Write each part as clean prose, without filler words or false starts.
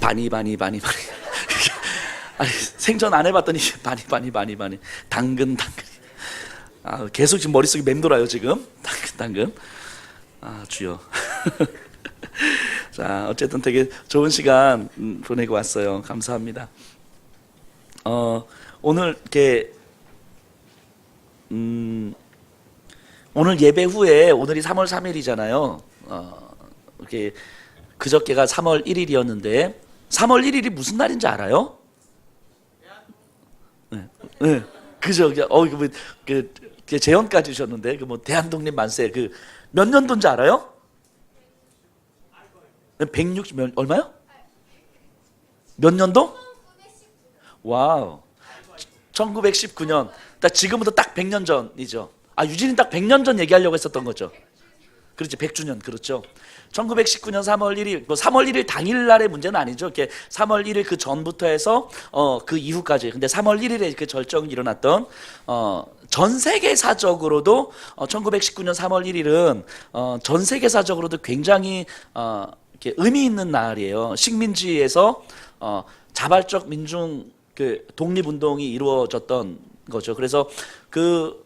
바니. 아니, 생전 안 해봤더니 바니. 당근. 계속 지금 머릿속이 맴돌아요 지금. 당근. 주여. 자, 어쨌든 되게 좋은 시간 보내고 왔어요. 감사합니다. 오늘 이렇게 오늘 예배 후에 오늘이 3월 3일이잖아요. 이렇게 그저께가 3월 1일이었는데 3월 1일이 무슨 날인지 알아요? 네. 그죠? 그 재연까지 주셨는데 그 뭐 대한독립 만세 그 몇 년도인지 알아요? 160 얼마요? 몇 년도? 와우. 1919년. 딱 지금부터 딱 100년 전이죠. 유진이 딱 100년 전 얘기하려고 했었던 거죠. 그렇지, 100주년. 그렇죠. 1919년 3월 1일, 뭐 3월 1일 당일날의 문제는 아니죠. 이렇게 3월 1일 그 전부터 해서 그 이후까지. 근데 3월 1일에 그 절정이 일어났던 전 세계사적으로도 1919년 3월 1일은 전 세계사적으로도 굉장히 이렇게 의미 있는 날이에요. 식민지에서 자발적 민중 그 독립운동이 이루어졌던 거죠. 그래서 그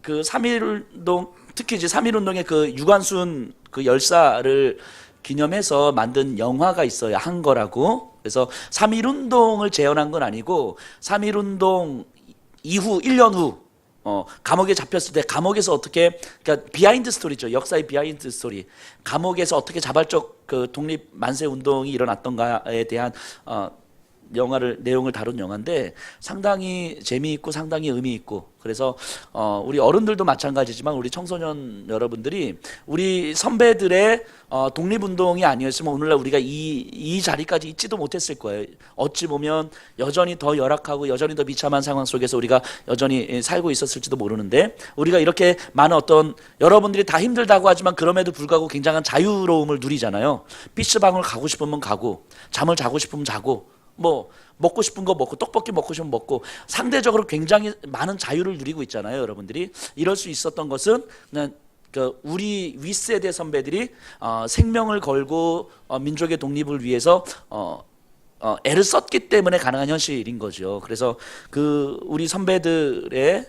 3.1운동, 특히 이제 3.1운동의 그 유관순 그 열사를 기념해서 만든 영화가 있어요. 한 거라고. 그래서 3.1운동을 재현한 건 아니고 3.1운동 이후 1년 후 감옥에 잡혔을 때 감옥에서 어떻게, 그러니까 비하인드 스토리죠. 역사의 비하인드 스토리. 감옥에서 어떻게 자발적 그 독립 만세 운동이 일어났던가에 대한 내용을 다룬 영화인데 상당히 재미있고 상당히 의미 있고, 그래서 우리 어른들도 마찬가지지만 우리 청소년 여러분들이 우리 선배들의 독립운동이 아니었으면 오늘날 우리가 이 자리까지 있지도 못했을 거예요. 어찌 보면 여전히 더 열악하고 여전히 더 비참한 상황 속에서 우리가 여전히 살고 있었을지도 모르는데, 우리가 이렇게 많은 어떤 여러분들이 다 힘들다고 하지만 그럼에도 불구하고 굉장한 자유로움을 누리잖아요. PC방을 가고 싶으면 가고, 잠을 자고 싶으면 자고, 뭐 먹고 싶은 거 먹고, 떡볶이 먹고 싶으면 먹고, 상대적으로 굉장히 많은 자유를 누리고 있잖아요. 여러분들이 이럴 수 있었던 것은 그냥 우리 윗세대 선배들이 생명을 걸고 민족의 독립을 위해서 애를 썼기 때문에 가능한 현실인 거죠. 그래서 그 우리 선배들의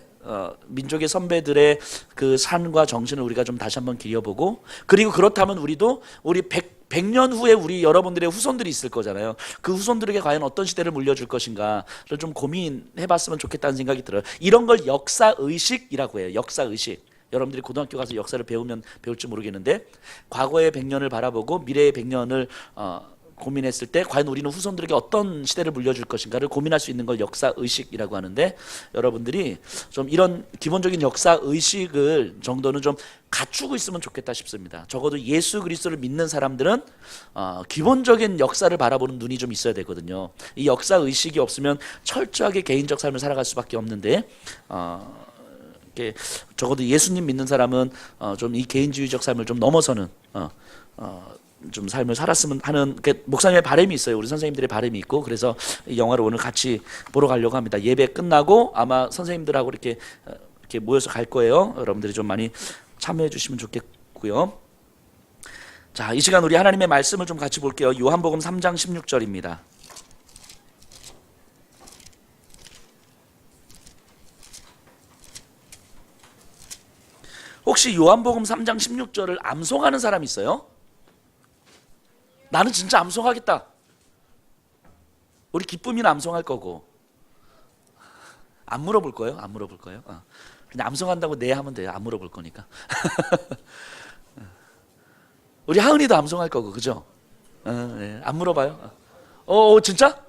민족의 선배들의 그 삶과 정신을 우리가 좀 다시 한번 기려보고, 그리고 그렇다면 우리도 우리 100년 후에 우리 여러분들의 후손들이 있을 거잖아요. 그 후손들에게 과연 어떤 시대를 물려줄 것인가를 좀 고민해봤으면 좋겠다는 생각이 들어요. 이런 걸 역사의식이라고 해요. 역사의식. 여러분들이 고등학교 가서 역사를 배우면 배울지 모르겠는데, 과거의 100년을 바라보고 미래의 100년을 고민했을 때 과연 우리는 후손들에게 어떤 시대를 물려줄 것인가를 고민할 수 있는 걸 역사의식이라고 하는데, 여러분들이 좀 이런 기본적인 역사의식을 정도는 좀 갖추고 있으면 좋겠다 싶습니다. 적어도 예수 그리스도를 믿는 사람들은 기본적인 역사를 바라보는 눈이 좀 있어야 되거든요. 이 역사의식이 없으면 철저하게 개인적 삶을 살아갈 수밖에 없는데, 적어도 예수님 믿는 사람은 좀 이 개인주의적 삶을 좀 넘어서는 좀 삶을 살았으면 하는 목사님의 바람이 있어요. 우리 선생님들의 바람이 있고, 그래서 이 영화를 오늘 같이 보러 가려고 합니다. 예배 끝나고 아마 선생님들하고 이렇게 모여서 갈 거예요. 여러분들이 좀 많이 참여해 주시면 좋겠고요. 자, 이 시간 우리 하나님의 말씀을 좀 같이 볼게요. 요한복음 3장 16절입니다. 혹시 요한복음 3장 16절을 암송하는 사람 있어요? 나는 진짜 암송하겠다. 우리 기쁨이는 암송할 거고. 안 물어볼 거예요? 안 물어볼 거예요? 그냥 암송한다고 네 하면 돼요. 안 물어볼 거니까. 우리 하은이도 암송할 거고, 그죠? 네. 안 물어봐요? 진짜?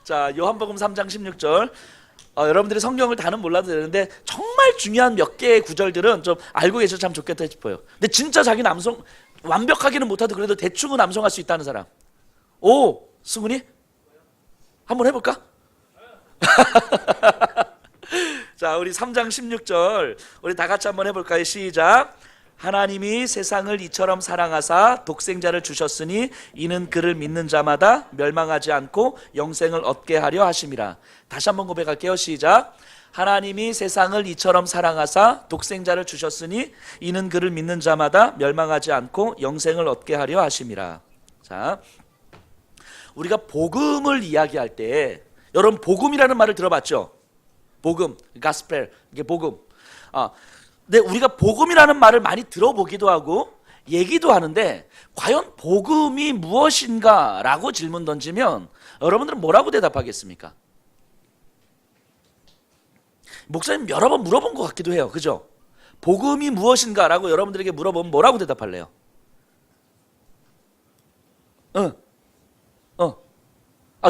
자, 요한복음 3장 16절. 여러분들이 성경을 다는 몰라도 되는데 정말 중요한 몇 개의 구절들은 좀 알고 계셔도 참 좋겠다 싶어요. 근데 진짜 자기는 암송 완벽하게는 못하도 그래도 대충은 암송할 수 있다는 사람. 승훈이? 한번 해볼까? 자, 우리 3장 16절 우리 다 같이 한번 해볼까요? 시작. 하나님이 세상을 이처럼 사랑하사 독생자를 주셨으니 이는 그를 믿는 자마다 멸망하지 않고 영생을 얻게 하려 하심이라. 다시 한번 고백할게요. 시작. 하나님이 세상을 이처럼 사랑하사 독생자를 주셨으니 이는 그를 믿는 자마다 멸망하지 않고 영생을 얻게 하려 하심이라. 자, 우리가 복음을 이야기할 때 여러분 복음이라는 말을 들어봤죠? 복음, 가스펠, 이게 복음. 근데 우리가 복음이라는 말을 많이 들어보기도 하고 얘기도 하는데 과연 복음이 무엇인가 라고 질문 던지면 여러분들은 뭐라고 대답하겠습니까? 목사님 여러 번 물어본 것 같기도 해요. 그죠? 복음이 무엇인가 라고 여러분들에게 물어보면 뭐라고 대답할래요?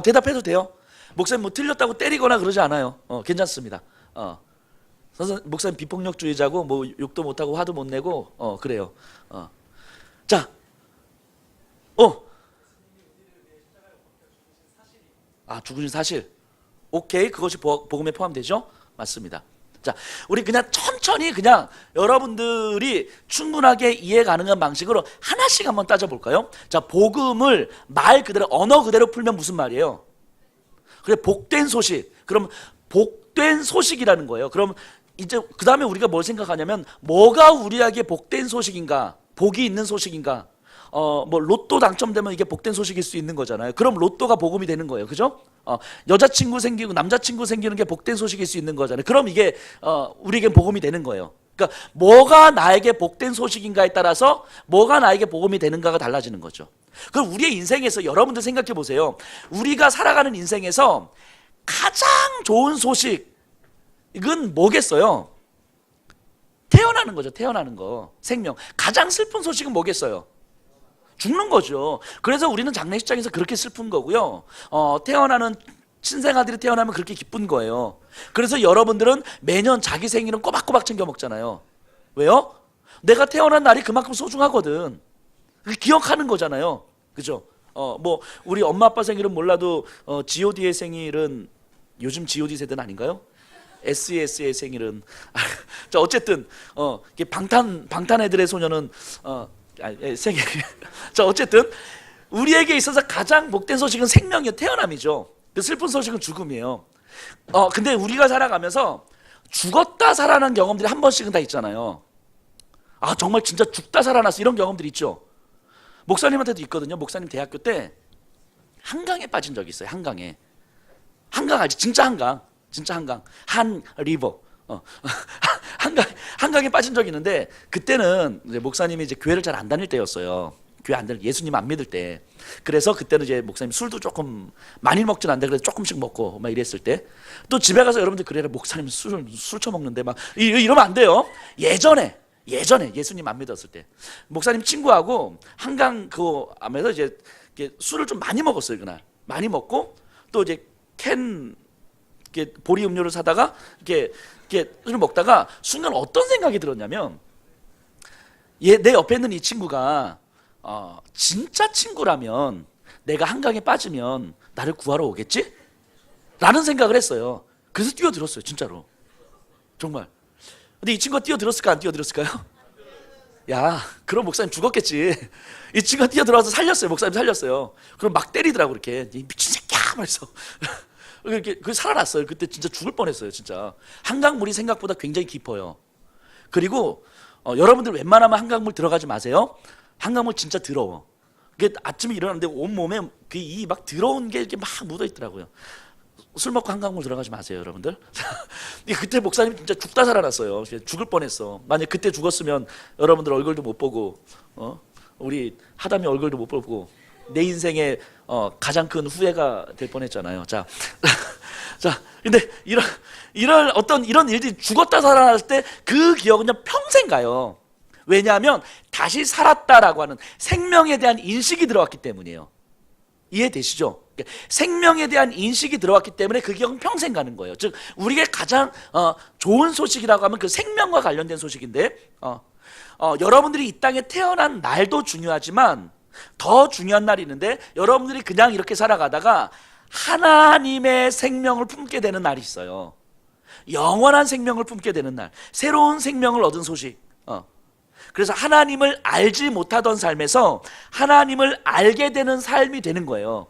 대답해도 돼요. 목사님 뭐 틀렸다고 때리거나 그러지 않아요. 괜찮습니다. 목사님 비폭력주의자고 뭐 욕도 못하고 화도 못 내고 그래요. 자, 죽으신 사실. 오케이, 그것이 복음에 포함되죠? 맞습니다. 자, 우리 그냥 천천히 그냥 여러분들이 충분하게 이해 가능한 방식으로 하나씩 한번 따져볼까요? 자, 복음을 말 그대로 언어 그대로 풀면 무슨 말이에요? 그래, 복된 소식. 그럼 복된 소식이라는 거예요. 그럼 이제 그 다음에 우리가 뭘 생각하냐면 뭐가 우리에게 복된 소식인가? 복이 있는 소식인가? 뭐 로또 당첨되면 이게 복된 소식일 수 있는 거잖아요. 그럼 로또가 복음이 되는 거예요. 그죠? 여자친구 생기고 남자친구 생기는 게 복된 소식일 수 있는 거잖아요. 그럼 이게 우리에게 복음이 되는 거예요. 그러니까 뭐가 나에게 복된 소식인가에 따라서 뭐가 나에게 복음이 되는가가 달라지는 거죠. 그럼 우리의 인생에서 여러분들 생각해 보세요. 우리가 살아가는 인생에서 가장 좋은 소식은 뭐겠어요? 태어나는 거죠. 태어나는 거. 생명. 가장 슬픈 소식은 뭐겠어요? 죽는 거죠. 그래서 우리는 장례식장에서 그렇게 슬픈 거고요. 태어나는 친생아들이 태어나면 그렇게 기쁜 거예요. 그래서 여러분들은 매년 자기 생일은 꼬박꼬박 챙겨 먹잖아요. 왜요? 내가 태어난 날이 그만큼 소중하거든. 기억하는 거잖아요. 그죠? 뭐 우리 엄마 아빠 생일은 몰라도 G.O.D의 생일은 요즘 G.O.D 세대는 아닌가요? SES의 생일은 자, 어쨌든 방탄 애들의 소녀는 생일. 자, 어쨌든 우리에게 있어서 가장 복된 소식은 생명이요, 태어남이죠. 슬픈 소식은 죽음이에요. 근데 우리가 살아가면서 죽었다 살아난 경험들이 한 번씩은 다 있잖아요. 정말 진짜 죽다 살아났어, 이런 경험들이 있죠. 목사님한테도 있거든요. 목사님 대학교 때 한강에 빠진 적이 있어요. 한강 알지? 진짜 한강. 한 리버. 한강에 빠진 적이 있는데 그때는 이제 목사님이 이제 교회를 잘 안 다닐 때였어요. 교회 안 다닐, 예수님 안 믿을 때. 그래서 그때는 이제 목사님 술도 조금 많이 먹진 않는데 그래도 조금씩 먹고 막 이랬을 때, 또 집에 가서 여러분들 그래라, 목사님 술 처먹는데 막 이러면 안 돼요. 예전에 예수님 안 믿었을 때 목사님 친구하고 한강 그 앞에서 이제 술을 좀 많이 먹었어요. 그날 많이 먹고 또 이제 보리 음료를 사다가 이렇게 술을 먹다가 순간 어떤 생각이 들었냐면, 내 옆에 있는 이 친구가 진짜 친구라면 내가 한강에 빠지면 나를 구하러 오겠지? 라는 생각을 했어요. 그래서 뛰어들었어요. 진짜로. 정말. 근데 이 친구가 뛰어들었을까 안 뛰어들었을까요? 야, 그럼 목사님 죽었겠지. 이 친구가 뛰어들어와서 살렸어요. 목사님 살렸어요. 그럼 막 때리더라고, 이렇게. 이 미친 새끼야! 말해서. 이렇게 살아났어요. 그때 진짜 죽을 뻔했어요. 진짜 한강물이 생각보다 굉장히 깊어요. 그리고 여러분들 웬만하면 한강물 들어가지 마세요. 한강물 진짜 더러워. 그게 아침에 일어났는데 온 몸에 이 막 더러운 게 이렇게 막 묻어 있더라고요. 술 먹고 한강물 들어가지 마세요, 여러분들. 그때 목사님 진짜 죽다 살아났어요. 죽을 뻔했어. 만약 그때 죽었으면 여러분들 얼굴도 못 보고, 우리 하담이 얼굴도 못 보고 내 인생의 가장 큰 후회가 될 뻔했잖아요. 자, 근데 이런 일들이 죽었다 살아날 때 그 기억은 그냥 평생 가요. 왜냐하면 다시 살았다라고 하는 생명에 대한 인식이 들어왔기 때문이에요. 이해되시죠? 생명에 대한 인식이 들어왔기 때문에 그 기억은 평생 가는 거예요. 즉 우리에게 가장 좋은 소식이라고 하면 그 생명과 관련된 소식인데, 여러분들이 이 땅에 태어난 날도 중요하지만 더 중요한 날이 있는데, 여러분들이 그냥 이렇게 살아가다가 하나님의 생명을 품게 되는 날이 있어요. 영원한 생명을 품게 되는 날, 새로운 생명을 얻은 소식. 그래서 하나님을 알지 못하던 삶에서 하나님을 알게 되는 삶이 되는 거예요.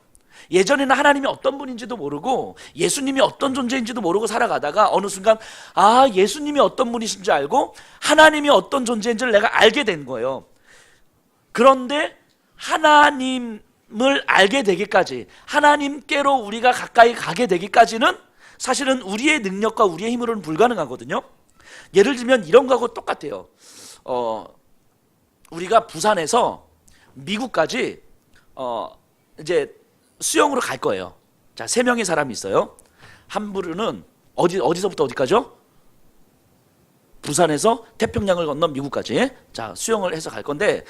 예전에는 하나님이 어떤 분인지도 모르고 예수님이 어떤 존재인지도 모르고 살아가다가 어느 순간 아, 예수님이 어떤 분이신지 알고 하나님이 어떤 존재인지를 내가 알게 된 거예요. 그런데 하나님을 알게 되기까지, 하나님께로 우리가 가까이 가게 되기까지는 사실은 우리의 능력과 우리의 힘으로는 불가능하거든요. 예를 들면 이런 거하고 똑같아요. 우리가 부산에서 미국까지 이제 수영으로 갈 거예요. 자, 3명의 사람이 있어요. 한 분은 어디서부터 어디까지요? 부산에서 태평양을 건너 미국까지 자 수영을 해서 갈 건데,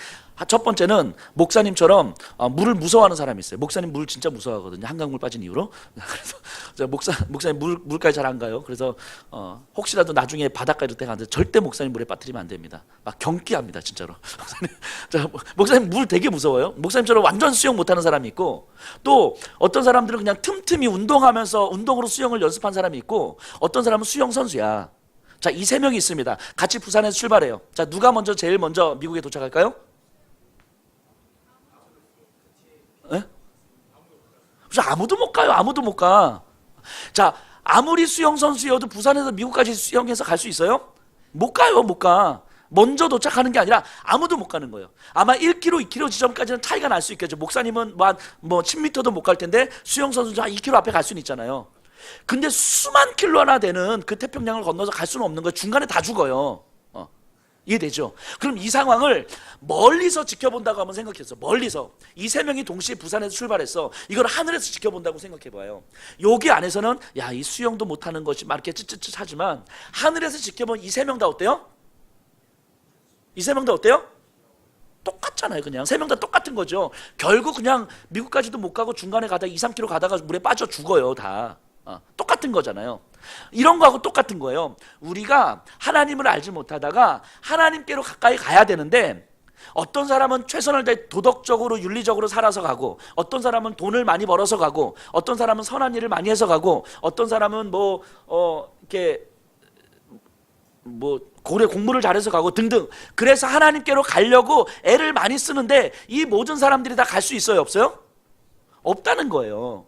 첫 번째는 목사님처럼 물을 무서워하는 사람이 있어요. 목사님 물 진짜 무서워하거든요. 한강물 빠진 이후로. 그래서 목사님 물까지 잘 안 가요. 그래서 혹시라도 나중에 바닷가에 가는데 절대 목사님 물에 빠뜨리면 안 됩니다. 막 경기합니다, 진짜로. 목사님 물 되게 무서워요. 목사님처럼 완전 수영 못하는 사람이 있고, 또 어떤 사람들은 그냥 틈틈이 운동하면서 운동으로 수영을 연습한 사람이 있고, 어떤 사람은 수영 선수야. 자, 이 3명이 있습니다. 같이 부산에서 출발해요. 자, 누가 제일 먼저 미국에 도착할까요? 예? 아무도 못 가요. 아무도 못 가. 자, 아무리 수영 선수여도 부산에서 미국까지 수영해서 갈 수 있어요? 못 가요. 못 가. 먼저 도착하는 게 아니라 아무도 못 가는 거예요. 아마 1km, 2km 지점까지는 차이가 날 수 있겠죠. 목사님은 뭐 10m도 못 갈 텐데 수영 선수는 한 2km 앞에 갈 수는 있잖아요. 근데 수만 킬로나 되는 그 태평양을 건너서 갈 수는 없는 거예요. 중간에 다 죽어요. 이해되죠? 그럼 이 상황을 멀리서 지켜본다고 한번 생각했어. 멀리서 이 3명이 동시에 부산에서 출발했어. 이걸 하늘에서 지켜본다고 생각해봐요. 여기 안에서는 야, 이 수영도 못하는 것이 막 이렇게 찌찌찌 하지만 하늘에서 지켜본 이 3명 다 어때요? 이 3명 다 어때요? 똑같잖아요. 그냥 3명 다 똑같은 거죠. 결국 그냥 미국까지도 못 가고 중간에 가다가 2, 3km 가다가 물에 빠져 죽어요. 다 똑같은 거잖아요. 이런 거하고 똑같은 거예요. 우리가 하나님을 알지 못하다가 하나님께로 가까이 가야 되는데, 어떤 사람은 최선을 다해 도덕적으로 윤리적으로 살아서 가고, 어떤 사람은 돈을 많이 벌어서 가고, 어떤 사람은 선한 일을 많이 해서 가고, 어떤 사람은 이렇게 고래 공부를 잘해서 가고 등등. 그래서 하나님께로 가려고 애를 많이 쓰는데, 이 모든 사람들이 다 갈 수 있어요? 없어요? 없다는 거예요.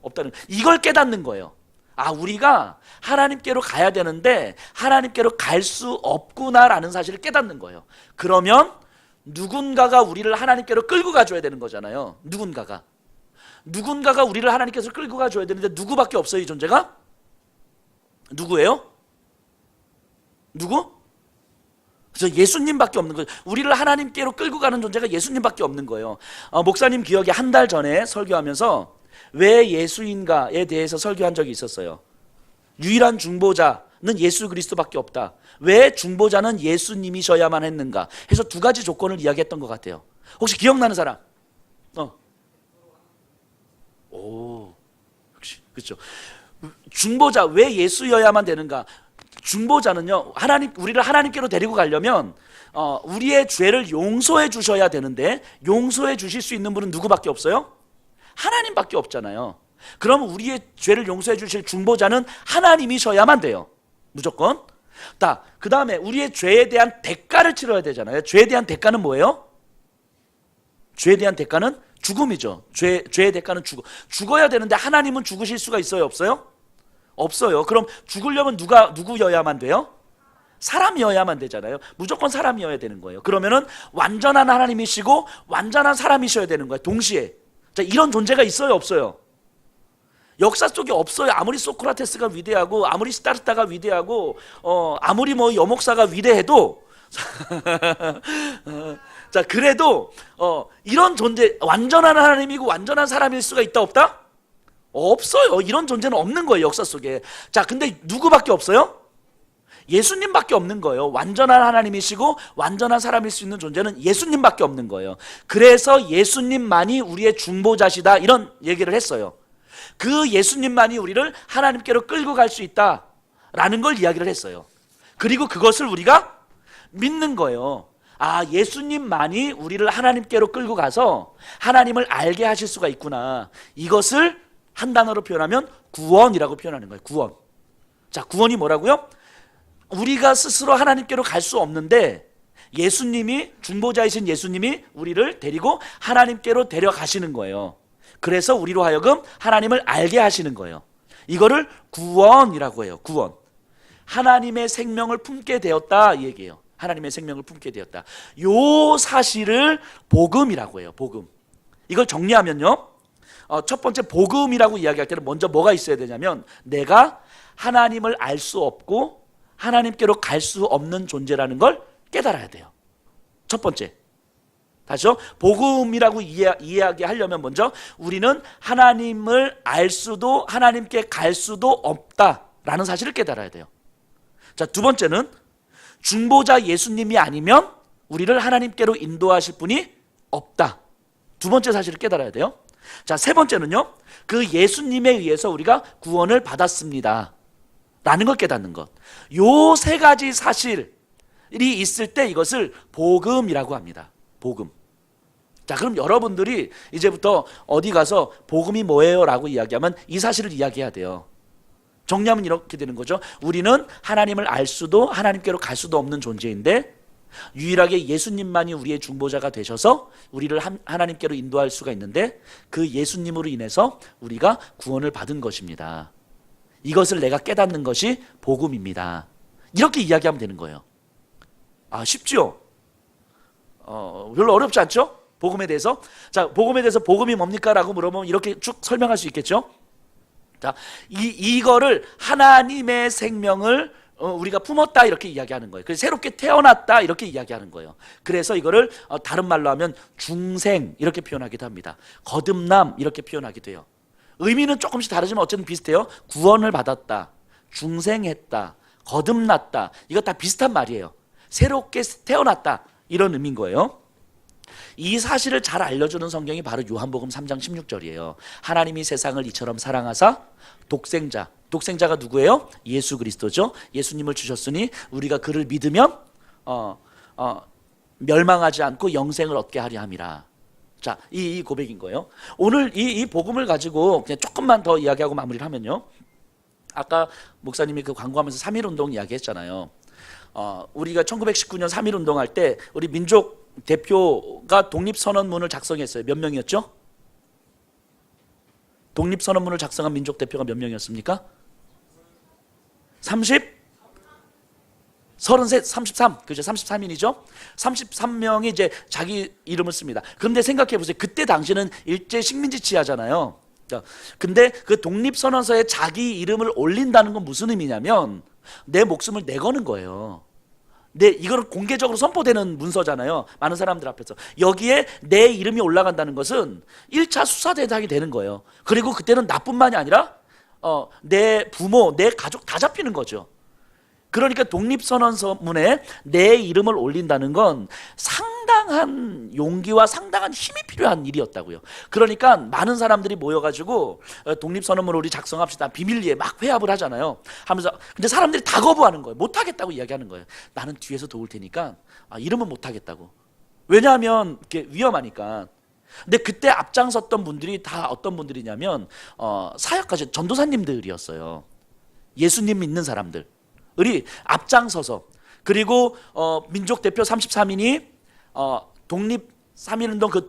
이걸 깨닫는 거예요. 아, 우리가 하나님께로 가야 되는데 하나님께로 갈 수 없구나라는 사실을 깨닫는 거예요. 그러면 누군가가 우리를 하나님께로 끌고 가줘야 되는 거잖아요. 누군가가 우리를 하나님께서 끌고 가줘야 되는데 누구밖에 없어요, 이 존재가? 누구예요? 누구? 그래서 예수님밖에 없는 거예요. 우리를 하나님께로 끌고 가는 존재가 예수님밖에 없는 거예요. 목사님 기억에 한 달 전에 설교하면서 왜 예수인가에 대해서 설교한 적이 있었어요. 유일한 중보자는 예수 그리스도밖에 없다. 왜 중보자는 예수님이셔야만 했는가 해서 2가지 조건을 이야기했던 것 같아요. 혹시 기억나는 사람? 오, 역시 그렇죠. 중보자 왜 예수여야만 되는가? 중보자는요, 우리를 하나님께로 데리고 가려면 우리의 죄를 용서해 주셔야 되는데, 용서해 주실 수 있는 분은 누구밖에 없어요? 하나님밖에 없잖아요. 그럼 우리의 죄를 용서해 주실 중보자는 하나님이셔야만 돼요. 무조건. 그 다음에 우리의 죄에 대한 대가를 치러야 되잖아요. 죄에 대한 대가는 뭐예요? 죄에 대한 대가는 죽음이죠. 죄의 대가는 죽어야 되는데 하나님은 죽으실 수가 있어요? 없어요? 없어요. 그럼 죽으려면 누구여야만 돼요? 사람이어야만 되잖아요. 무조건 사람이어야 되는 거예요. 그러면은 완전한 하나님이시고 완전한 사람이셔야 되는 거예요. 동시에. 자, 이런 존재가 있어요? 없어요? 역사 속에 없어요. 아무리 소크라테스가 위대하고, 아무리 스타르타가 위대하고, 아무리 여목사가 위대해도 자, 그래도 이런 존재, 완전한 하나님이고 완전한 사람일 수가 있다 없다? 없어요. 이런 존재는 없는 거예요, 역사 속에. 자, 근데 누구밖에 없어요? 예수님밖에 없는 거예요. 완전한 하나님이시고 완전한 사람일 수 있는 존재는 예수님밖에 없는 거예요. 그래서 예수님만이 우리의 중보자시다, 이런 얘기를 했어요. 그 예수님만이 우리를 하나님께로 끌고 갈 수 있다라는 걸 이야기를 했어요. 그리고 그것을 우리가 믿는 거예요. 아, 예수님만이 우리를 하나님께로 끌고 가서 하나님을 알게 하실 수가 있구나. 이것을 한 단어로 표현하면 구원이라고 표현하는 거예요. 구원. 자, 구원이 뭐라고요? 우리가 스스로 하나님께로 갈 수 없는데 예수님이, 중보자이신 예수님이 우리를 데리고 하나님께로 데려가시는 거예요. 그래서 우리로 하여금 하나님을 알게 하시는 거예요. 이거를 구원이라고 해요. 구원. 하나님의 생명을 품게 되었다 이 얘기예요. 하나님의 생명을 품게 되었다. 요 사실을 복음이라고 해요. 복음. 이걸 정리하면요, 첫 번째 복음이라고 이야기할 때는 먼저 뭐가 있어야 되냐면, 내가 하나님을 알 수 없고 하나님께로 갈 수 없는 존재라는 걸 깨달아야 돼요. 첫 번째. 다시요, 복음이라고 이야기하려면 먼저 우리는 하나님을 알 수도 하나님께 갈 수도 없다라는 사실을 깨달아야 돼요. 자, 두 번째는 중보자 예수님이 아니면 우리를 하나님께로 인도하실 분이 없다. 두 번째 사실을 깨달아야 돼요. 자, 세 번째는요, 그 예수님에 의해서 우리가 구원을 받았습니다 라는 걸 깨닫는 것. 요 세 가지 사실이 있을 때 이것을 복음이라고 합니다. 복음. 자, 그럼 여러분들이 이제부터 어디 가서 복음이 뭐예요? 라고 이야기하면 이 사실을 이야기해야 돼요. 정리하면 이렇게 되는 거죠. 우리는 하나님을 알 수도 하나님께로 갈 수도 없는 존재인데, 유일하게 예수님만이 우리의 중보자가 되셔서 우리를 하나님께로 인도할 수가 있는데, 그 예수님으로 인해서 우리가 구원을 받은 것입니다. 이것을 내가 깨닫는 것이 복음입니다. 이렇게 이야기하면 되는 거예요. 아, 쉽죠? 별로 어렵지 않죠? 복음에 대해서. 자, 복음에 대해서 복음이 뭡니까? 라고 물어보면 이렇게 쭉 설명할 수 있겠죠? 자, 이거를 하나님의 생명을 우리가 품었다 이렇게 이야기하는 거예요. 그래서 새롭게 태어났다 이렇게 이야기하는 거예요. 그래서 이거를 다른 말로 하면 중생 이렇게 표현하기도 합니다. 거듭남 이렇게 표현하기도 해요. 의미는 조금씩 다르지만 어쨌든 비슷해요. 구원을 받았다, 중생했다, 거듭났다, 이거 다 비슷한 말이에요. 새롭게 태어났다 이런 의미인 거예요. 이 사실을 잘 알려주는 성경이 바로 요한복음 3장 16절이에요. 하나님이 세상을 이처럼 사랑하사 독생자가 누구예요? 예수 그리스도죠. 예수님을 주셨으니 우리가 그를 믿으면 멸망하지 않고 영생을 얻게 하려 함이라. 자, 이 고백인 거예요. 오늘 이 복음을 가지고 그냥 조금만 더 이야기하고 마무리를 하면요, 아까 목사님이 그 광고하면서 3.1운동 이야기했잖아요. 우리가 1919년 3.1운동 할 때 우리 민족 대표가 독립선언문을 작성했어요. 몇 명이었죠? 독립선언문을 작성한 민족 대표가 몇 명이었습니까? 33, 그죠? 33인이죠? 33명이 이제 자기 이름을 씁니다. 그런데 생각해 보세요. 그때 당시는 일제 식민지 치하잖아요. 근데 그 독립선언서에 자기 이름을 올린다는 건 무슨 의미냐면 내 목숨을 내거는 거예요. 이거는 공개적으로 선포되는 문서잖아요. 많은 사람들 앞에서. 여기에 내 이름이 올라간다는 것은 1차 수사 대상이 되는 거예요. 그리고 그때는 나뿐만이 아니라 내 부모, 내 가족 다 잡히는 거죠. 그러니까 독립선언서문에 내 이름을 올린다는 건 상당한 용기와 상당한 힘이 필요한 일이었다고요. 그러니까 많은 사람들이 모여가지고 독립선언문을 우리 작성합시다, 비밀리에 막 회합을 하잖아요. 하면서 근데 사람들이 다 거부하는 거예요. 못하겠다고 이야기하는 거예요. 나는 뒤에서 도울 테니까 이름은 못하겠다고. 왜냐하면 이렇게 위험하니까. 근데 그때 앞장섰던 분들이 다 어떤 분들이냐면 사역하신 전도사님들이었어요. 예수님 믿는 사람들. 이 앞장서서, 그리고 민족 대표 33인이 독립 3.1운동 그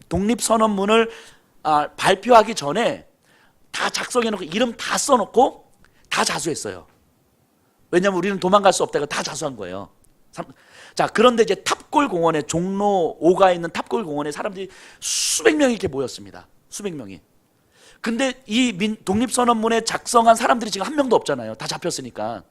독립선언문을 발표하기 전에 다 작성해놓고 이름 다 써놓고 다 자수했어요. 왜냐하면 우리는 도망갈 수 없다고 다 자수한 거예요. 자, 그런데 이제 탑골 공원에, 종로 5가에 있는 탑골 공원에 사람들이 수백 명이 이렇게 모였습니다. 수백 명이. 근데 이 독립선언문에 작성한 사람들이 지금 한 명도 없잖아요. 다 잡혔으니까.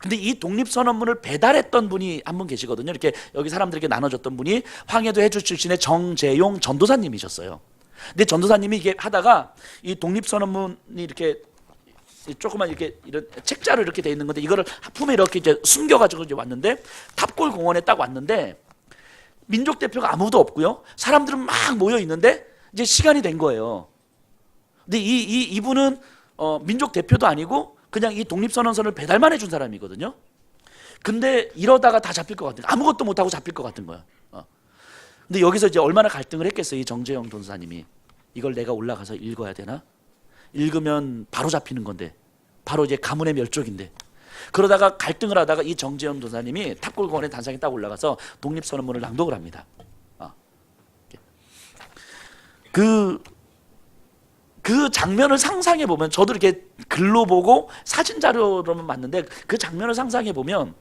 근데 이 독립선언문을 배달했던 분이 한 분 계시거든요. 이렇게 여기 사람들에게 나눠줬던 분이 황해도 해주 출신의 정재용 전도사님이셨어요. 근데 전도사님이 이게 하다가 이 독립선언문이 이렇게 조그만 이렇게 이런 책자로 이렇게 돼 있는 건데 이거를 품에 이렇게 이제 숨겨가지고 이제 왔는데 탑골 공원에 딱 왔는데 민족 대표가 아무도 없고요. 사람들은 막 모여 있는데 이제 시간이 된 거예요. 근데 이분은 민족 대표도 아니고 그냥 이 독립선언서를 배달만 해준 사람이거든요. 근데 이러다가 다 잡힐 것 같은, 아무것도 못하고 잡힐 것 같은 거야. 근데 여기서 이제 얼마나 갈등을 했겠어요, 이 정재영 전도사님이. 이걸 내가 올라가서 읽어야 되나? 읽으면 바로 잡히는 건데, 바로 이제 가문의 멸족인데. 그러다가 갈등을 하다가 이 정재영 전도사님이 탑골공원에 단상에 딱 올라가서 독립선언문을 낭독을 합니다. 그 장면을 상상해 보면, 저도 이렇게 글로 보고 사진 자료로만 봤는데 그 장면을 상상해 보면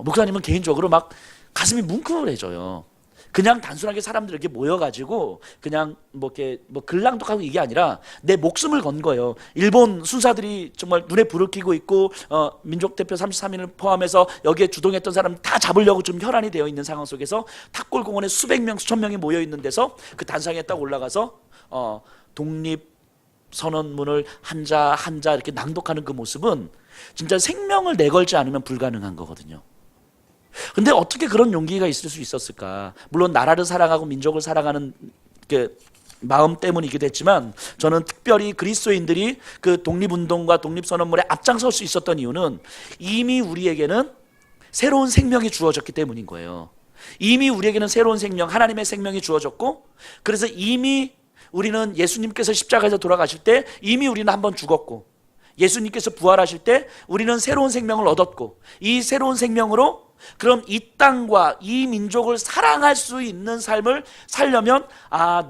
목사님은 개인적으로 막 가슴이 뭉클해져요. 그냥 단순하게 사람들이 이렇게 모여가지고 그냥 뭐 이렇게 뭐 글랑독하고 이게 아니라 내 목숨을 건 거예요. 일본 순사들이 정말 눈에 불을 켜고 있고 민족 대표 33인을 포함해서 여기에 주동했던 사람 다 잡으려고 좀 혈안이 되어 있는 상황 속에서 탁골공원에 수백 명 수천 명이 모여 있는 데서 그 단상에 딱 올라가서 독립 선언문을 한자 한자 이렇게 낭독하는 그 모습은 진짜 생명을 내걸지 않으면 불가능한 거거든요. 근데 어떻게 그런 용기가 있을 수 있었을까? 물론 나라를 사랑하고 민족을 사랑하는 그 마음 때문이기도 했지만, 저는 특별히 그리스도인들이 그 독립운동과 독립선언문에 앞장설 수 있었던 이유는 이미 우리에게는 새로운 생명이 주어졌기 때문인 거예요. 이미 우리에게는 새로운 생명, 하나님의 생명이 주어졌고, 그래서 이미 우리는 예수님께서 십자가에서 돌아가실 때 이미 우리는 한번 죽었고, 예수님께서 부활하실 때 우리는 새로운 생명을 얻었고, 이 새로운 생명으로 그럼 이 땅과 이 민족을 사랑할 수 있는 삶을 살려면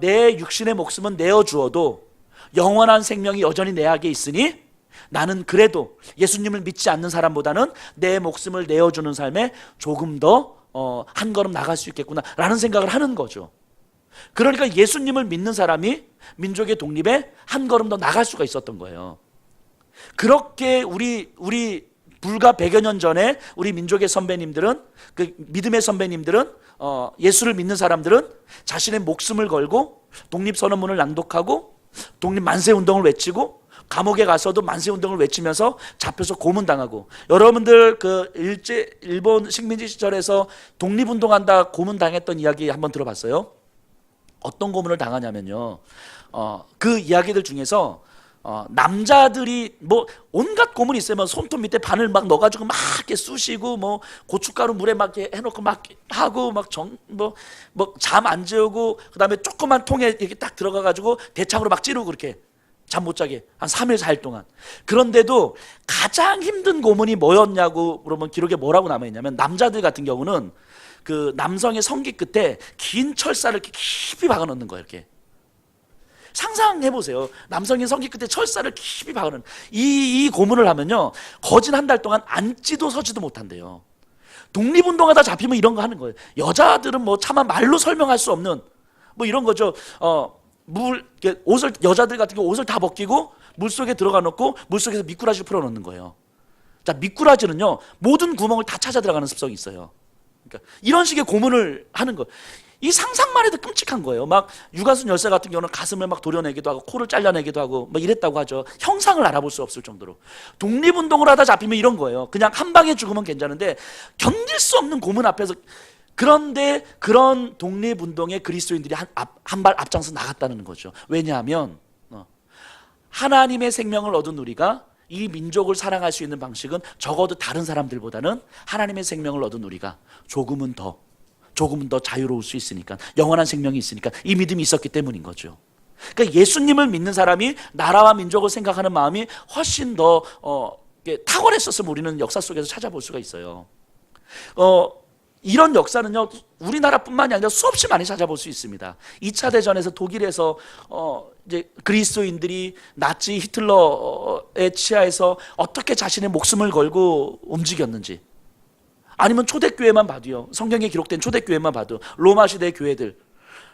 내 육신의 목숨은 내어주어도 영원한 생명이 여전히 내 안에 있으니 나는 그래도 예수님을 믿지 않는 사람보다는 내 목숨을 내어주는 삶에 조금 더 한 걸음 나갈 수 있겠구나 라는 생각을 하는 거죠. 그러니까 예수님을 믿는 사람이 민족의 독립에 한 걸음 더 나갈 수가 있었던 거예요. 그렇게 우리 불과 100여 년 전에 우리 민족의 선배님들은, 그 믿음의 선배님들은, 예수를 믿는 사람들은 자신의 목숨을 걸고 독립선언문을 낭독하고 독립 만세운동을 외치고 감옥에 가서도 만세운동을 외치면서 잡혀서 고문당하고, 여러분들 그 일본 식민지 시절에서 독립운동한다 고문당했던 이야기 한번 들어봤어요? 어떤 고문을 당하냐면요, 그 이야기들 중에서 남자들이 뭐 온갖 고문이 있어요. 뭐 손톱 밑에 바늘 막 넣어가지고 막 이렇게 쑤시고, 뭐 고춧가루 물에 막 이렇게 해놓고 막 하고, 막 잠 안 재우고, 그 다음에 조그만 통에 이렇게 딱 들어가가지고 대창으로 막 찌르고, 그렇게 잠 못 자게 한 3일 4일 동안. 그런데도 가장 힘든 고문이 뭐였냐고 그러면 기록에 뭐라고 남아있냐면, 남자들 같은 경우는 그 남성의 성기 끝에 긴 철사를 이렇게 깊이 박아 넣는 거예요. 이렇게 상상해 보세요. 남성의 성기 끝에 철사를 깊이 박아놓은 이 고문을 하면요, 거진 한 달 동안 앉지도 서지도 못한대요. 독립운동하다 잡히면 이런 거 하는 거예요. 여자들은 뭐 차마 말로 설명할 수 없는 뭐 이런 거죠. 옷을, 여자들 같은 경우 옷을 다 벗기고 물속에 들어가 놓고 물속에서 미꾸라지를 풀어놓는 거예요. 자, 미꾸라지는요 모든 구멍을 다 찾아 들어가는 습성이 있어요. 그러니까 이런 식의 고문을 하는 거. 이 상상만 해도 끔찍한 거예요. 막 유관순 열사 같은 경우는 가슴을 막 도려내기도 하고 코를 잘라내기도 하고 막 이랬다고 하죠. 형상을 알아볼 수 없을 정도로. 독립운동을 하다 잡히면 이런 거예요. 그냥 한 방에 죽으면 괜찮은데 견딜 수 없는 고문 앞에서. 그런데 그런 독립운동에 그리스도인들이 한 발 앞장서 나갔다는 거죠. 왜냐하면 하나님의 생명을 얻은 우리가 이 민족을 사랑할 수 있는 방식은 적어도 다른 사람들보다는 하나님의 생명을 얻은 우리가 조금은 더 자유로울 수 있으니까, 영원한 생명이 있으니까, 이 믿음이 있었기 때문인 거죠. 그러니까 예수님을 믿는 사람이 나라와 민족을 생각하는 마음이 훨씬 더 탁월했었으면 우리는 역사 속에서 찾아볼 수가 있어요. 이런 역사는요 우리나라뿐만이 아니라 수없이 많이 찾아볼 수 있습니다. 2차 대전에서 독일에서 이제 그리스도인들이 나치 히틀러의 치하에서 어떻게 자신의 목숨을 걸고 움직였는지, 아니면 초대교회만 봐도요, 성경에 기록된 초대교회만 봐도 로마 시대 교회들,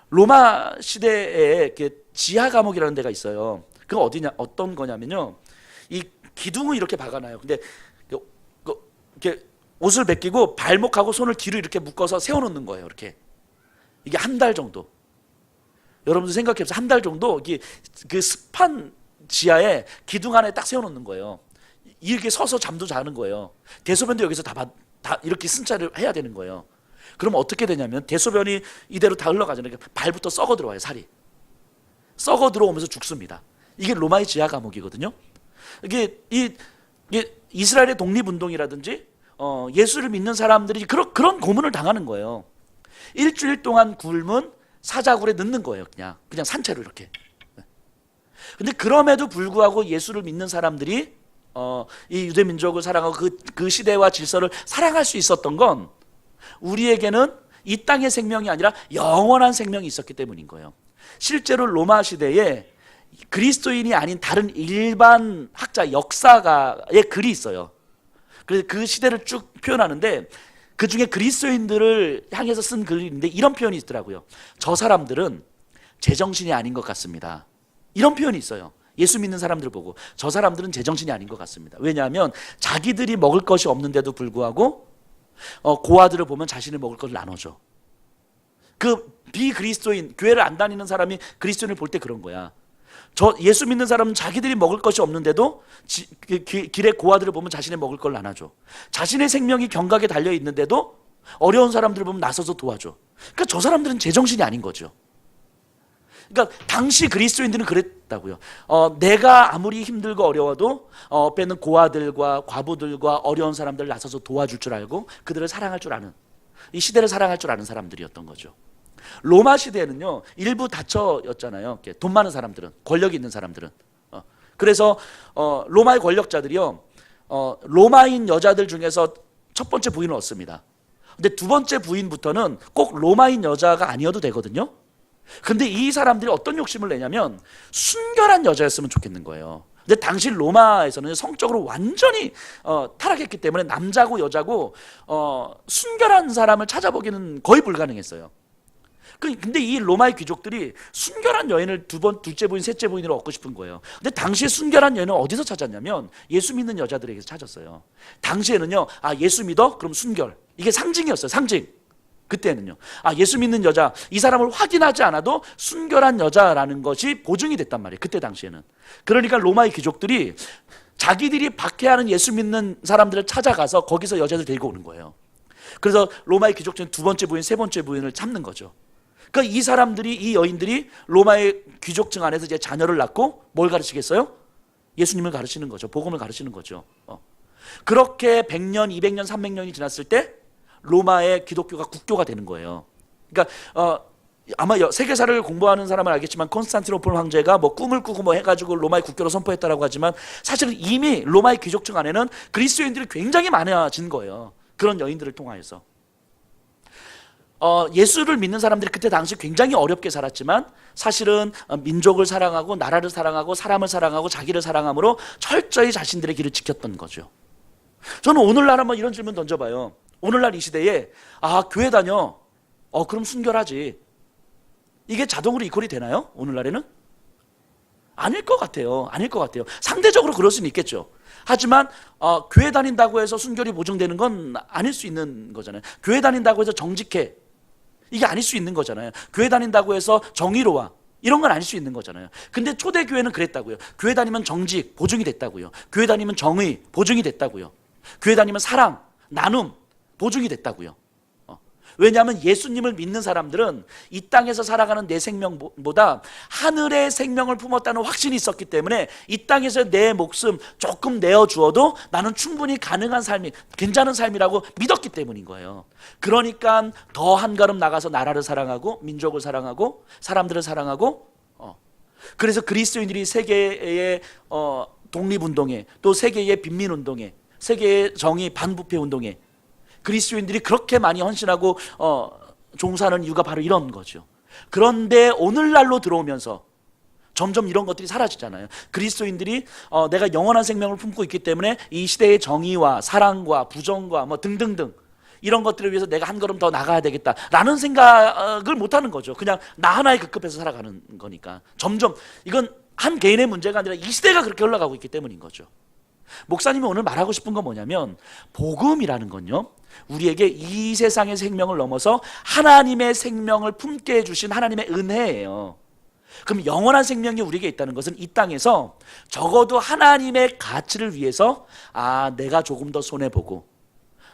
로마 시대에 지하 감옥이라는 데가 있어요. 그거 어디냐, 어떤 거냐면요, 이 기둥을 이렇게 박아놔요. 근데 이렇게 옷을 벗기고 발목하고 손을 뒤로 이렇게 묶어서 세워놓는 거예요. 이게 한 달 정도. 여러분들 생각해보세요. 한 달 정도 그 습한 지하에 기둥 안에 딱 세워놓는 거예요. 이렇게 서서 잠도 자는 거예요. 대소변도 여기서 다 이렇게 승차를 해야 되는 거예요. 그럼 어떻게 되냐면 대소변이 이대로 다 흘러가잖아요. 발부터 썩어 들어와요. 살이 썩어 들어오면서 죽습니다. 이게 로마의 지하 감옥이거든요. 이게 이스라엘의 독립운동이라든지 예수를 믿는 사람들이 그런 고문을 당하는 거예요. 일주일 동안 굶은 사자굴에 넣는 거예요. 그냥 산채로 이렇게. 근데 그럼에도 불구하고 예수를 믿는 사람들이 이 유대 민족을 사랑하고 그 시대와 질서를 사랑할 수 있었던 건 우리에게는 이 땅의 생명이 아니라 영원한 생명이 있었기 때문인 거예요. 실제로 로마 시대에 그리스도인이 아닌 다른 일반 학자, 역사가의 글이 있어요. 그래서 그 시대를 쭉 표현하는데 그 중에 그리스도인들을 향해서 쓴 글이 있는데 이런 표현이 있더라고요. 저 사람들은 제정신이 아닌 것 같습니다. 이런 표현이 있어요. 예수 믿는 사람들 보고 저 사람들은 제정신이 아닌 것 같습니다. 왜냐하면 자기들이 먹을 것이 없는데도 불구하고 고아들을 보면 자신이 먹을 것을 나눠줘. 그 비그리스도인, 교회를 안 다니는 사람이 그리스도인을 볼 때 그런 거야. 저 예수 믿는 사람은 자기들이 먹을 것이 없는데도 길에 고아들을 보면 자신의 먹을 걸 나눠줘. 자신의 생명이 경각에 달려 있는데도 어려운 사람들을 보면 나서서 도와줘. 그러니까 저 사람들은 제정신이 아닌 거죠. 그러니까 당시 그리스도인들은 그랬다고요. 내가 아무리 힘들고 어려워도 옆에 있는 고아들과 과부들과 어려운 사람들을 나서서 도와줄 줄 알고 그들을 사랑할 줄 아는, 이 시대를 사랑할 줄 아는 사람들이었던 거죠. 로마 시대에는요, 일부 다처였잖아요. 돈 많은 사람들은, 권력 있는 사람들은. 그래서 로마의 권력자들이요, 로마인 여자들 중에서 첫 번째 부인을 얻습니다. 근데 두 번째 부인부터는 꼭 로마인 여자가 아니어도 되거든요. 근데 이 사람들이 어떤 욕심을 내냐면 순결한 여자였으면 좋겠는 거예요. 근데 당시 로마에서는 성적으로 완전히 타락했기 때문에 남자고 여자고 순결한 사람을 찾아보기는 거의 불가능했어요. 근데 이 로마의 귀족들이 순결한 여인을 둘째 부인, 셋째 부인으로 얻고 싶은 거예요. 근데 당시에 순결한 여인은 어디서 찾았냐면 예수 믿는 여자들에게서 찾았어요. 당시에는요, 예수 믿어? 그럼 순결. 이게 상징이었어요. 상징. 그때는요. 예수 믿는 여자, 이 사람을 확인하지 않아도 순결한 여자라는 것이 보증이 됐단 말이에요. 그때 당시에는. 그러니까 로마의 귀족들이 자기들이 박해하는 예수 믿는 사람들을 찾아가서 거기서 여자들 데리고 오는 거예요. 그래서 로마의 귀족들은 두 번째 부인, 세 번째 부인을 참는 거죠. 그러니까 이 사람들이, 이 여인들이 로마의 귀족층 안에서 이제 자녀를 낳고 뭘 가르치겠어요? 예수님을 가르치는 거죠. 복음을 가르치는 거죠. 그렇게 100년, 200년, 300년이 지났을 때 로마의 기독교가 국교가 되는 거예요. 그러니까 아마 세계사를 공부하는 사람은 알겠지만 콘스탄티노플 황제가 뭐 꿈을 꾸고 뭐 해가지고 로마의 국교를 선포했다라고 하지만 사실은 이미 로마의 귀족층 안에는 그리스도인들이 굉장히 많아진 거예요. 그런 여인들을 통하여서. 예수를 믿는 사람들이 그때 당시 굉장히 어렵게 살았지만 사실은 민족을 사랑하고 나라를 사랑하고 사람을 사랑하고 자기를 사랑함으로 철저히 자신들의 길을 지켰던 거죠. 저는 오늘날 한번 이런 질문 던져봐요. 오늘날 이 시대에 교회 다녀. 그럼 순결하지. 이게 자동으로 이퀄이 되나요? 오늘날에는? 아닐 것 같아요. 아닐 것 같아요. 상대적으로 그럴 수는 있겠죠. 하지만 교회 다닌다고 해서 순결이 보증되는 건 아닐 수 있는 거잖아요. 교회 다닌다고 해서 정직해. 이게 아닐 수 있는 거잖아요. 교회 다닌다고 해서 정의로워. 이런 건 아닐 수 있는 거잖아요. 근데 초대교회는 그랬다고요. 교회 다니면 정직 보증이 됐다고요. 교회 다니면 정의 보증이 됐다고요. 교회 다니면 사랑, 나눔 보증이 됐다고요. 왜냐하면 예수님을 믿는 사람들은 이 땅에서 살아가는 내 생명보다 하늘의 생명을 품었다는 확신이 있었기 때문에 이 땅에서 내 목숨 조금 내어주어도 나는 충분히 가능한 삶이, 괜찮은 삶이라고 믿었기 때문인 거예요. 그러니까 더 한 걸음 나가서 나라를 사랑하고 민족을 사랑하고 사람들을 사랑하고 그래서 그리스도인들이 세계의 독립운동에 또 세계의 빈민운동에 세계의 정의 반부패 운동에 그리스도인들이 그렇게 많이 헌신하고 종사하는 이유가 바로 이런 거죠. 그런데 오늘날로 들어오면서 점점 이런 것들이 사라지잖아요. 그리스도인들이 내가 영원한 생명을 품고 있기 때문에 이 시대의 정의와 사랑과 부정과 뭐 등등등 이런 것들을 위해서 내가 한 걸음 더 나가야 되겠다라는 생각을 못하는 거죠. 그냥 나 하나에 급급해서 살아가는 거니까. 점점 이건 한 개인의 문제가 아니라 이 시대가 그렇게 흘러가고 있기 때문인 거죠. 목사님이 오늘 말하고 싶은 건 뭐냐면 복음이라는 건요, 우리에게 이 세상의 생명을 넘어서 하나님의 생명을 품게 해주신 하나님의 은혜예요. 그럼 영원한 생명이 우리에게 있다는 것은 이 땅에서 적어도 하나님의 가치를 위해서 내가 조금 더 손해보고,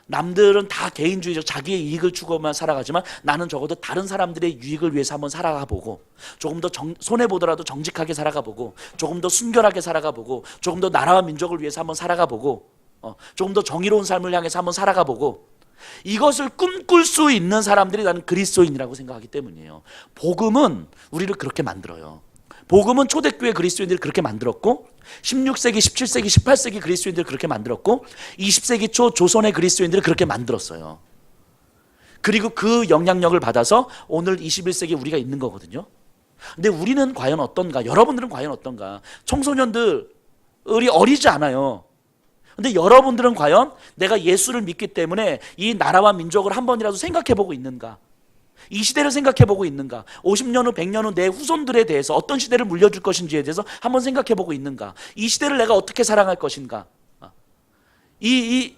남들은 다 개인주의적 자기의 이익을 추구하며 살아가지만 나는 적어도 다른 사람들의 유익을 위해서 한번 살아가보고, 조금 더 손해보더라도 정직하게 살아가보고, 조금 더 순결하게 살아가보고, 조금 더 나라와 민족을 위해서 한번 살아가보고, 조금 더 정의로운 삶을 향해서 한번 살아가보고, 이것을 꿈꿀 수 있는 사람들이 나는 그리스도인이라고 생각하기 때문이에요. 복음은 우리를 그렇게 만들어요. 복음은 초대교회 그리스도인들을 그렇게 만들었고, 16세기, 17세기, 18세기 그리스도인들을 그렇게 만들었고, 20세기 초 조선의 그리스도인들을 그렇게 만들었어요. 그리고 그 영향력을 받아서 오늘 21세기 우리가 있는 거거든요. 근데 우리는 과연 어떤가? 여러분들은 과연 어떤가? 청소년들이 어리지 않아요. 근데 여러분들은 과연 내가 예수를 믿기 때문에 이 나라와 민족을 한 번이라도 생각해 보고 있는가? 이 시대를 생각해 보고 있는가? 50년 후, 100년 후 내 후손들에 대해서 어떤 시대를 물려줄 것인지에 대해서 한번 생각해 보고 있는가? 이 시대를 내가 어떻게 사랑할 것인가? 이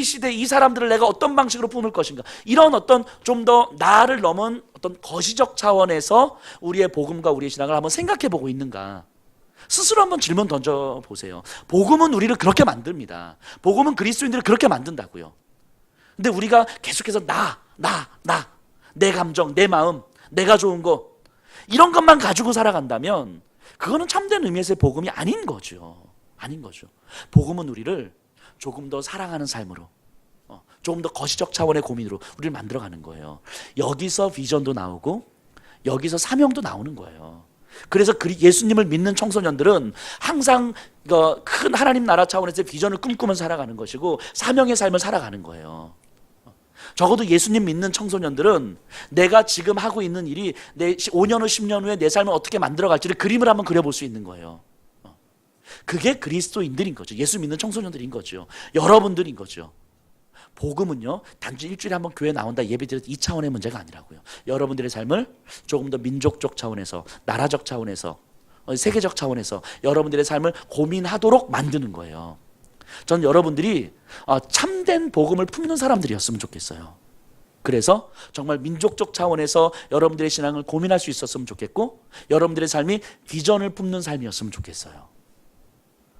시대, 이 사람들을 내가 어떤 방식으로 품을 것인가? 이런 어떤 좀 더 나를 넘은 어떤 거시적 차원에서 우리의 복음과 우리의 신앙을 한번 생각해 보고 있는가? 스스로 한번 질문 던져보세요. 복음은 우리를 그렇게 만듭니다. 복음은 그리스도인들을 그렇게 만든다고요. 근데 우리가 계속해서 내 감정, 내 마음, 내가 좋은 거 이런 것만 가지고 살아간다면 그거는 참된 의미에서의 복음이 아닌 거죠. 아닌 거죠. 복음은 우리를 조금 더 사랑하는 삶으로, 조금 더 거시적 차원의 고민으로 우리를 만들어가는 거예요. 여기서 비전도 나오고 여기서 사명도 나오는 거예요. 그래서 예수님을 믿는 청소년들은 항상 큰 하나님 나라 차원에서 비전을 꿈꾸면서 살아가는 것이고 사명의 삶을 살아가는 거예요. 적어도 예수님 믿는 청소년들은 내가 지금 하고 있는 일이 내 5년 후 10년 후에 내 삶을 어떻게 만들어갈지를 그림을 한번 그려볼 수 있는 거예요. 그게 그리스도인들인 거죠. 예수 믿는 청소년들인 거죠. 여러분들인 거죠. 복음은요, 단지 일주일에 한번 교회 나온다 예배드렸다 이 차원의 문제가 아니라고요. 여러분들의 삶을 조금 더 민족적 차원에서, 나라적 차원에서, 세계적 차원에서 여러분들의 삶을 고민하도록 만드는 거예요. 전 여러분들이 참된 복음을 품는 사람들이었으면 좋겠어요. 그래서 정말 민족적 차원에서 여러분들의 신앙을 고민할 수 있었으면 좋겠고, 여러분들의 삶이 비전을 품는 삶이었으면 좋겠어요.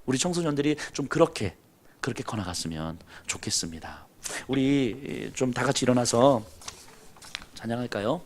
우리 청소년들이 좀 그렇게 커나갔으면 좋겠습니다. 우리 좀 다 같이 일어나서 찬양할까요?